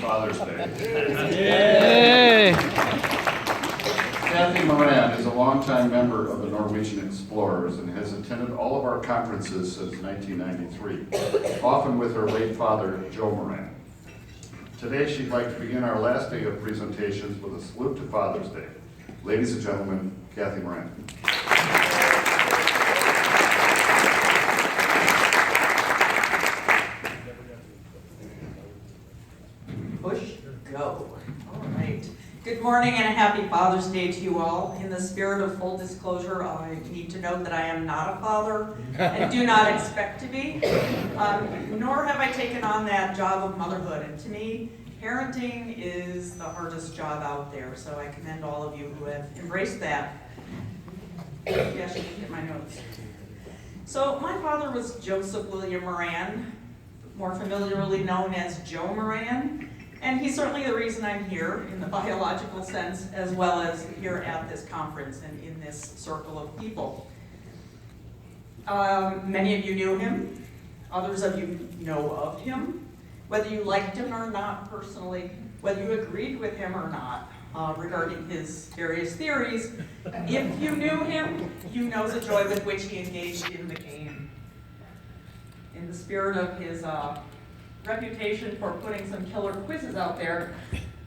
Father's Day. Yay! Kathy Moran is a longtime member of the Norwegian Explorers and has attended all of our conferences since 1993, often with her late father, Joe Moran. Today, she'd like to begin our last day of presentations with a salute to Father's Day. Ladies and gentlemen, Kathy Moran. Push, go. All right. Good morning and a happy Father's Day to you all. In the spirit of full disclosure, I need to note that I am not a father and do not expect to be, nor have I taken on that job of motherhood. And to me, parenting is the hardest job out there, so I commend all of you who have embraced that. Yes, you can get my notes. So my father was Joseph William Moran, more familiarly known as Joe Moran. And he's certainly the reason I'm here in the biological sense, as well as here at this conference and in this circle of people. Many of you knew him. Others of you know of him. Whether you liked him or not personally, whether you agreed with him or not regarding his various theories, if you knew him, you know the joy with which he engaged in the game. In the spirit of his reputation for putting some killer quizzes out there,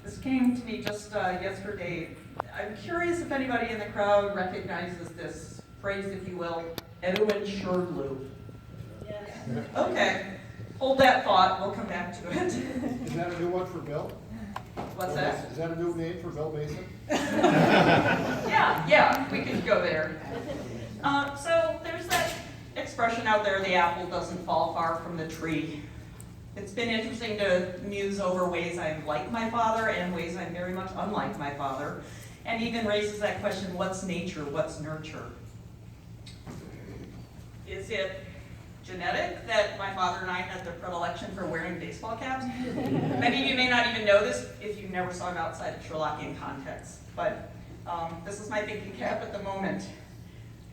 this came to me just yesterday. I'm curious if anybody in the crowd recognizes this phrase, if you will, Edwin Sherlock. Yes. Okay, hold that thought, we'll come back to it. Is that a new one for Bill? What's that? Is that a new name for Bill Mason? Yeah, we could go there. So there's that expression out there, the apple doesn't fall far from the tree. It's been interesting to muse over ways I'm like my father and ways I'm very much unlike my father, and even raises that question, what's nature, what's nurture? Is it genetic that my father and I had the predilection for wearing baseball caps? Many of you may not even know this if you never saw him outside of Sherlockian context, but this is my thinking cap at the moment.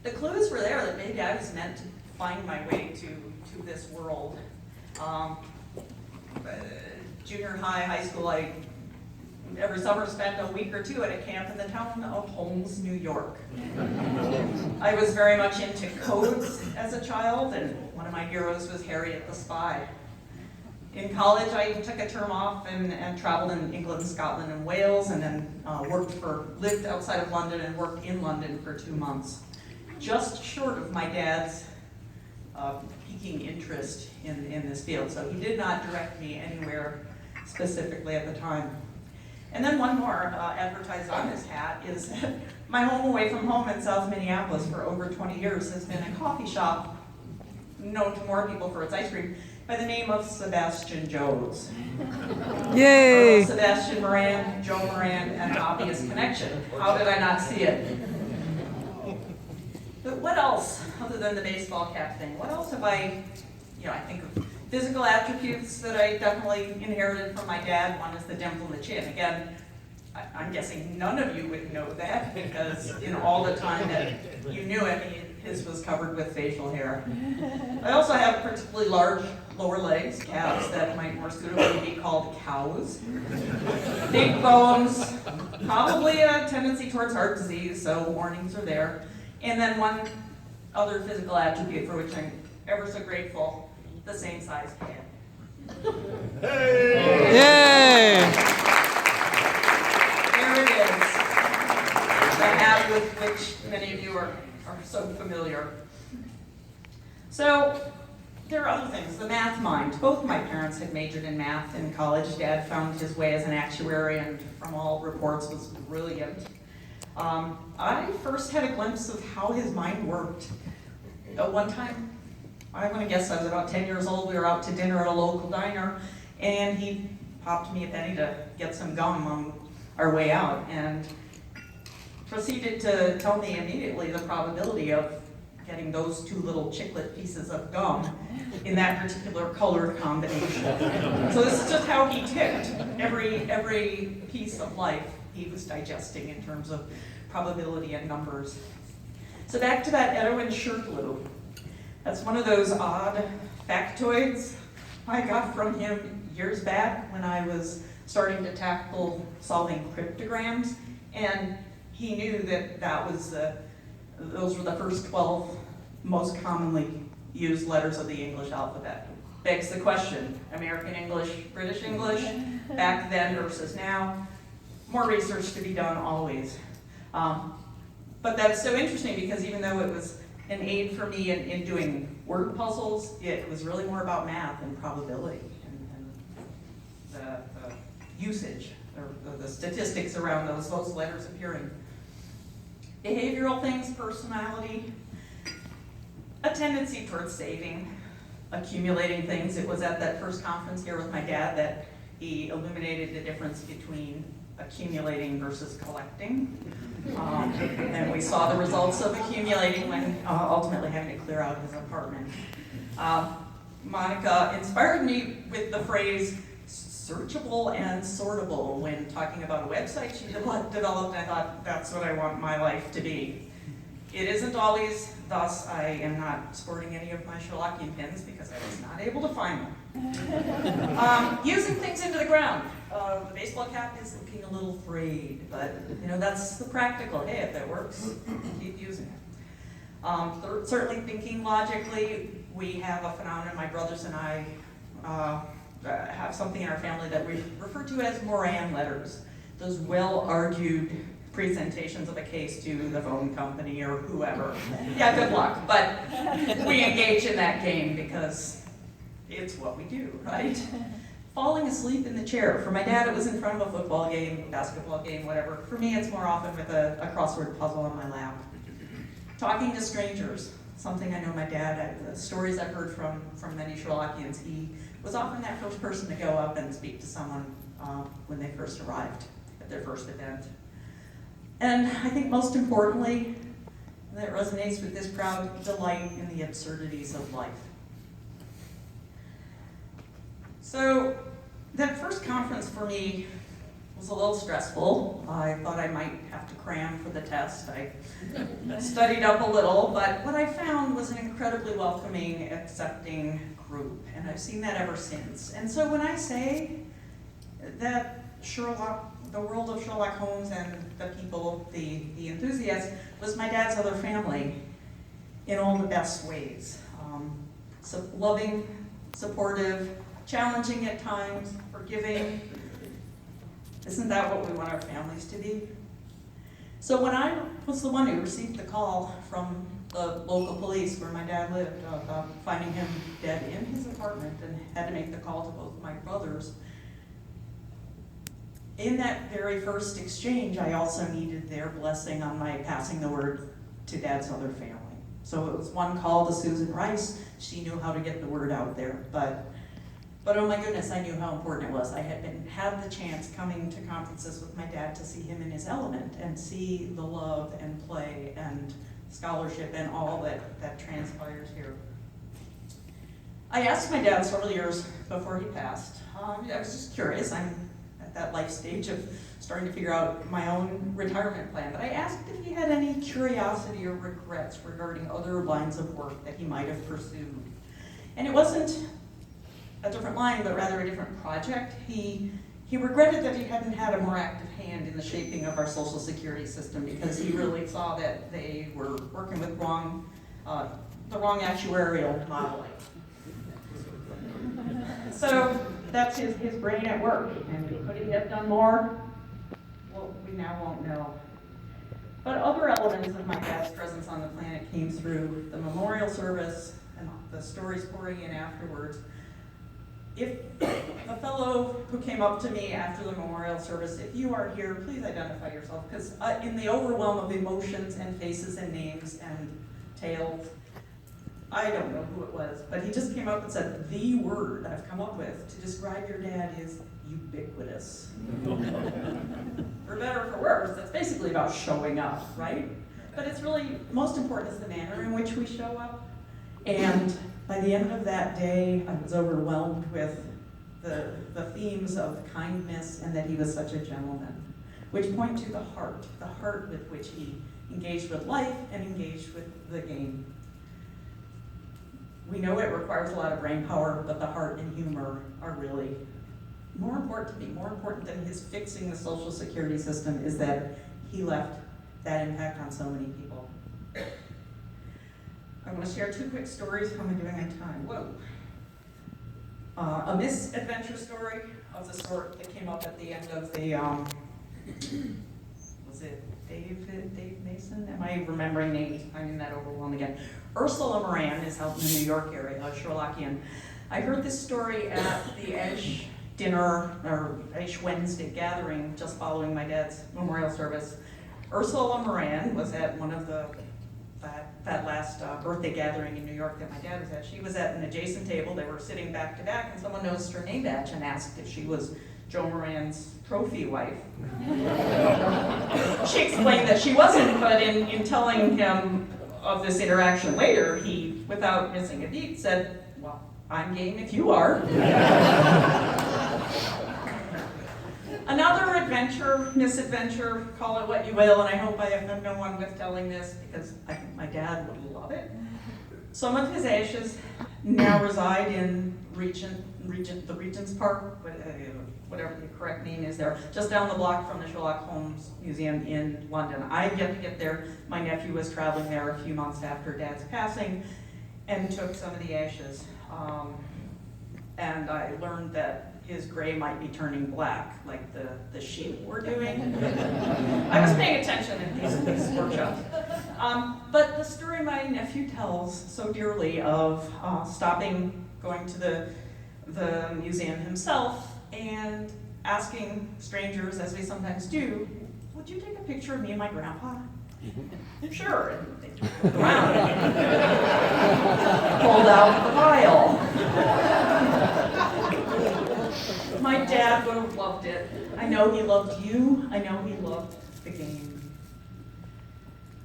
The clues were there that maybe I was meant to find my way to this world. Junior high, high school, I every summer spent a week or two at a camp in the town of Holmes, New York. I was very much into codes as a child, and one of my heroes was Harriet the Spy. In college, I took a term off and traveled in England, Scotland, and Wales, and then lived outside of London and worked in London for 2 months. Just short of my dad's piquing interest in this field, so he did not direct me anywhere specifically at the time. And then one more advertised on this hat is that my home away from home in South Minneapolis for over 20 years has been a coffee shop known to more people for its ice cream by the name of Sebastian Joe's. Yay! Sebastian Moran, Joe Moran, an obvious connection. How did I not see it? But what else, other than the baseball cap thing, what else have I think of physical attributes that I definitely inherited from my dad. One is the dimple in the chin. Again, I'm guessing none of you would know that because in all the time that you knew him, his was covered with facial hair. I also have particularly large lower legs, calves that might more suitably be called cows. Big bones, probably a tendency towards heart disease, so warnings are there. And then one other physical attribute for which I'm ever so grateful, the same size head. Hey! Yay! There it is. The hat with which many of you are so familiar. So there are other things. The math mind. Both my parents had majored in math in college. Dad found his way as an actuary and from all reports was brilliant. I first had a glimpse of how his mind worked. One time, I'm going to guess I was about 10 years old, we were out to dinner at a local diner, and he popped me a penny to get some gum on our way out, and proceeded to tell me immediately the probability of getting those two little chiclet pieces of gum in that particular color combination. So this is just how he ticked. Every piece of life he was digesting in terms of probability and numbers. So back to that Edwin Sherlock. That's one of those odd factoids I got from him years back when I was starting to tackle solving cryptograms, and he knew that those were the first 12 most commonly used letters of the English alphabet. Begs the question, American English, British English, back then versus now. More research to be done always. But that's so interesting because even though it was an aid for me in doing word puzzles, it was really more about math and probability and the usage, or the statistics around those letters appearing. Behavioral things, personality, a tendency towards saving, accumulating things. It was at that first conference here with my dad that he illuminated the difference between accumulating versus collecting. And we saw the results of accumulating when ultimately having to clear out his apartment. Monica inspired me with the phrase searchable and sortable when talking about a website she developed. I thought, that's what I want my life to be. It isn't always, thus I am not sporting any of my Sherlockian pins because I was not able to find them. Using things into the ground. The baseball cap is looking a little frayed, but that's the practical. Hey, if it works, keep using it. Certainly thinking logically. We have a phenomenon, my brothers and I have something in our family that we refer to as Moran letters. Those well-argued presentations of a case to the phone company or whoever. Yeah, good luck, but we engage in that game because it's what we do, right? Falling asleep in the chair. For my dad, it was in front of a football game, basketball game, whatever. For me, it's more often with a crossword puzzle on my lap. Talking to strangers, something I know my dad, the stories I've heard from many Sherlockians, he was often that first person to go up and speak to someone when they first arrived at their first event. And I think most importantly, that resonates with this crowd, delight in the absurdities of life. So that first conference for me was a little stressful. I thought I might have to cram for the test. I studied up a little, but what I found was an incredibly welcoming, accepting group, and I've seen that ever since. And so when I say that Sherlock, the world of Sherlock Holmes and the people, the enthusiasts, was my dad's other family in all the best ways. So loving, supportive, challenging at times, forgiving. Isn't that what we want our families to be? So when I was the one who received the call from the local police where my dad lived about finding him dead in his apartment and had to make the call to both my brothers, in that very first exchange, I also needed their blessing on my passing the word to Dad's other family. So it was one call to Susan Rice. She knew how to get the word out there, but oh my goodness, I knew how important it was. I had the chance coming to conferences with my dad to see him in his element and see the love and play and scholarship and all that transpires here. I asked my dad several years before he passed. I was just curious. I'm at that life stage of starting to figure out my own retirement plan. But I asked if he had any curiosity or regrets regarding other lines of work that he might have pursued. And it wasn't a different line, but rather a different project. He regretted that he hadn't had a more active hand in the shaping of our social security system because he really saw that they were working with the wrong actuarial modeling. So that's his brain at work. And could he have done more? Well, we now won't know. But other elements of my dad's presence on the planet came through the memorial service and the stories pouring in afterwards. If the fellow who came up to me after the memorial service, if you are here, please identify yourself, because in the overwhelm of emotions and faces and names and tales, I don't know who it was, but he just came up and said, the word I've come up with to describe your dad is ubiquitous. For better or for worse, that's basically about showing up, right? But it's really, most important is the manner in which we show up. And by the end of that day, I was overwhelmed with the themes of kindness and that he was such a gentleman, which point to the heart with which he engaged with life and engaged with the game. We know it requires a lot of brain power, but the heart and humor are really more important to me, more important than his fixing the Social Security system, is that he left that impact on so many people. I want to share 2 quick stories. How am I doing on time? Whoa. A misadventure story of the sort that came up at the end of the, was it Dave Mason? Am I remembering names? I'm in that overwhelm again. Ursula Moran is out in the New York area, a Sherlockian. I heard this story at the Ash dinner, or Ash Wednesday gathering, just following my dad's memorial service. Ursula Moran was at one of that last birthday gathering in New York that my dad was at. She was at an adjacent table. They were sitting back to back, and someone noticed her name badge and asked if she was Joe Moran's trophy wife. She explained that she wasn't, but in telling him of this interaction later, he, without missing a beat, said, "Well, I'm game if you are." Another adventure, misadventure, call it what you will, and I hope I have no one with telling this because I think my dad would love it. Some of his ashes now reside in the Regent's Park, whatever the correct name is there, just down the block from the Sherlock Holmes Museum in London. I've yet to get there. My nephew was traveling there a few months after Dad's passing and took some of the ashes. And I learned that his gray might be turning black, like the sheep were doing. I was paying attention in these workshops. But the story my nephew tells so dearly of stopping, going to the museum himself, and asking strangers, as we sometimes do, "Would you take a picture of me and my grandpa?" "Sure." And they looked around and pulled out the file. My dad would have loved it. I know he loved you. I know he loved the game.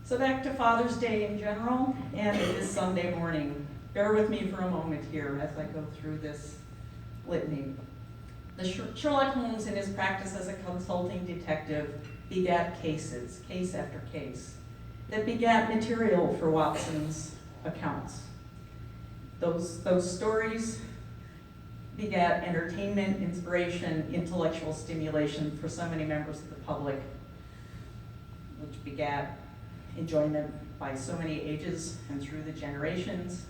So back to Father's Day in general, and it is Sunday morning. Bear with me for a moment here as I go through this litany. The Sherlock Holmes, in his practice as a consulting detective, begat cases, case after case, that begat material for Watson's accounts. Those stories begat entertainment, inspiration, intellectual stimulation for so many members of the public, which begat enjoyment by so many ages and through the generations.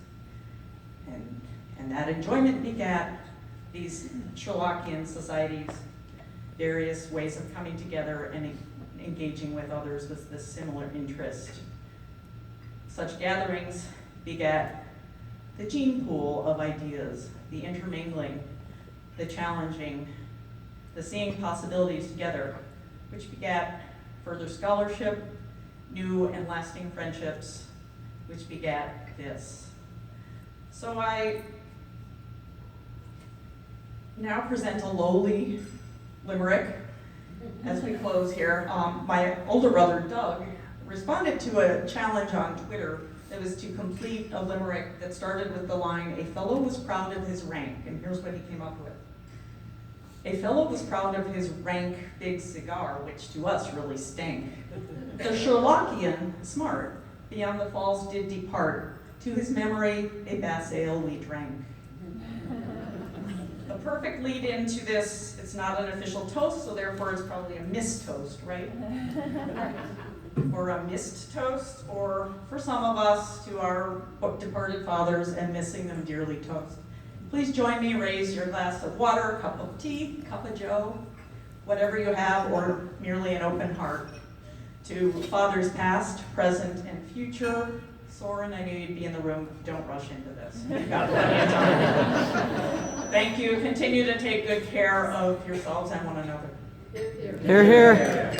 And that enjoyment begat these Sherlockian societies, various ways of coming together and engaging with others with this similar interest. Such gatherings begat the gene pool of ideas, the intermingling, the challenging, the seeing possibilities together, which begat further scholarship, new and lasting friendships, which begat this. So I now present a lowly limerick as we close here. My older brother, Doug, responded to a challenge on Twitter that was to complete a limerick that started with the line, "A fellow was proud of his rank," and here's what he came up with. "A fellow was proud of his rank big cigar, which to us really stank. The Sherlockian, smart, beyond the falls did depart. To his memory, a Bass ale we drank." The perfect lead into this, it's not an official toast, so therefore it's probably a missed toast, right? Or a missed toast, or for some of us, to our departed fathers and missing them dearly toast. Please join me, raise your glass of water, cup of tea, cup of joe, whatever you have, or merely an open heart. To fathers past, present, and future. Soren, I knew you'd be in the room. Don't rush into this. You've got plenty of time. Thank you. Continue to take good care of yourselves and one another. Hear, hear.